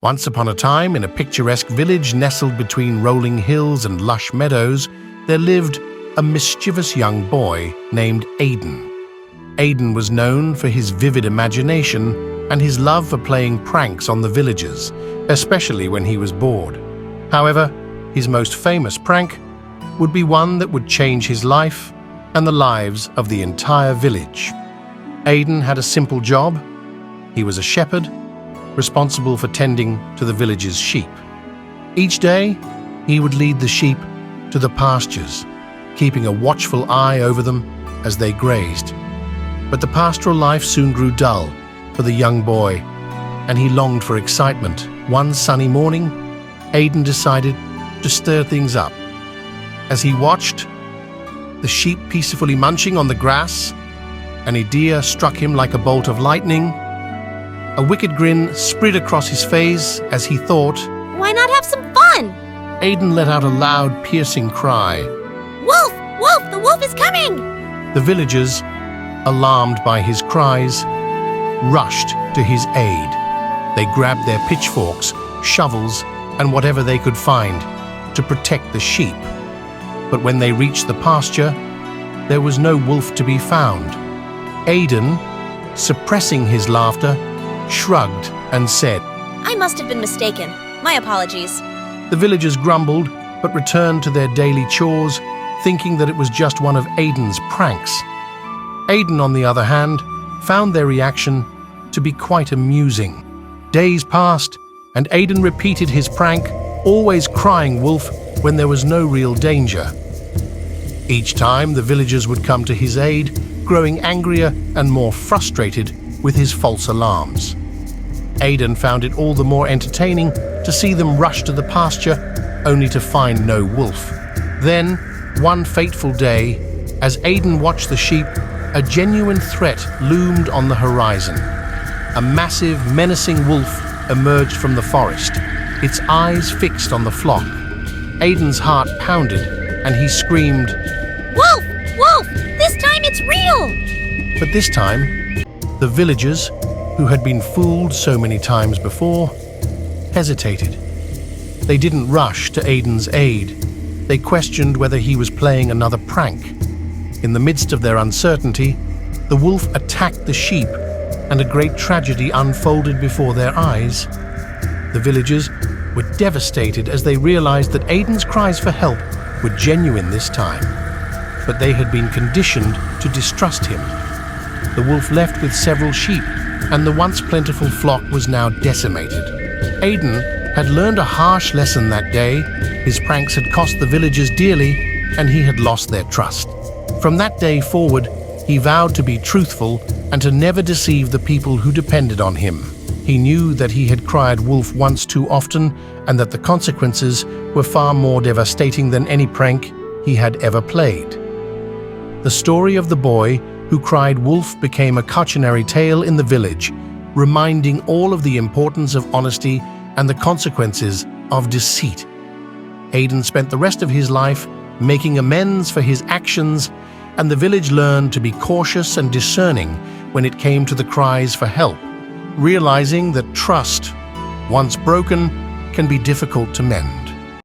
Once upon a time, in a picturesque village nestled between rolling hills and lush meadows, there lived a mischievous young boy named Aidan. Aidan was known for his vivid imagination and his love for playing pranks on the villagers, especially when he was bored. However, his most famous prank would be one that would change his life and the lives of the entire village. Aidan had a simple job. He was a shepherd, responsible for tending to the village's sheep. Each day, he would lead the sheep to the pastures, keeping a watchful eye over them as they grazed. But the pastoral life soon grew dull for the young boy, and he longed for excitement. One sunny morning, Aidan decided to stir things up. As he watched the sheep peacefully munching on the grass, an idea struck him like a bolt of lightning. A wicked grin spread across his face as he thought, "Why not have some fun?" Aidan let out a loud, piercing cry. "Wolf! Wolf! The wolf is coming!" The villagers, alarmed by his cries, rushed to his aid. They grabbed their pitchforks, shovels, and whatever they could find to protect the sheep. But when they reached the pasture, there was no wolf to be found. Aidan, suppressing his laughter, shrugged and said, "I must have been mistaken. My apologies." The villagers grumbled but returned to their daily chores, thinking that it was just one of Aidan's pranks. Aidan, on the other hand, found their reaction to be quite amusing. Days passed, and Aidan repeated his prank, always crying wolf when there was no real danger. Each time, the villagers would come to his aid, growing angrier and more frustrated with his false alarms. Aidan found it all the more entertaining to see them rush to the pasture, only to find no wolf. Then, one fateful day, as Aidan watched the sheep, a genuine threat loomed on the horizon. A massive, menacing wolf emerged from the forest, its eyes fixed on the flock. Aidan's heart pounded, and he screamed, "Wolf! Wolf! This time it's real!" But this time, the villagers, who had been fooled so many times before, hesitated. They didn't rush to Aidan's aid. They questioned whether he was playing another prank. In the midst of their uncertainty, the wolf attacked the sheep, and a great tragedy unfolded before their eyes. The villagers were devastated as they realized that Aidan's cries for help were genuine this time, but they had been conditioned to distrust him. The wolf left with several sheep, and the once plentiful flock was now decimated. Aidan had learned a harsh lesson that day. His pranks had cost the villagers dearly, and he had lost their trust. From that day forward, he vowed to be truthful and to never deceive the people who depended on him. He knew that he had cried wolf once too often, and that the consequences were far more devastating than any prank he had ever played. The story of the boy who cried wolf became a cautionary tale in the village, reminding all of the importance of honesty and the consequences of deceit. Aidan spent the rest of his life making amends for his actions, and the village learned to be cautious and discerning when it came to the cries for help, realizing that trust, once broken, can be difficult to mend.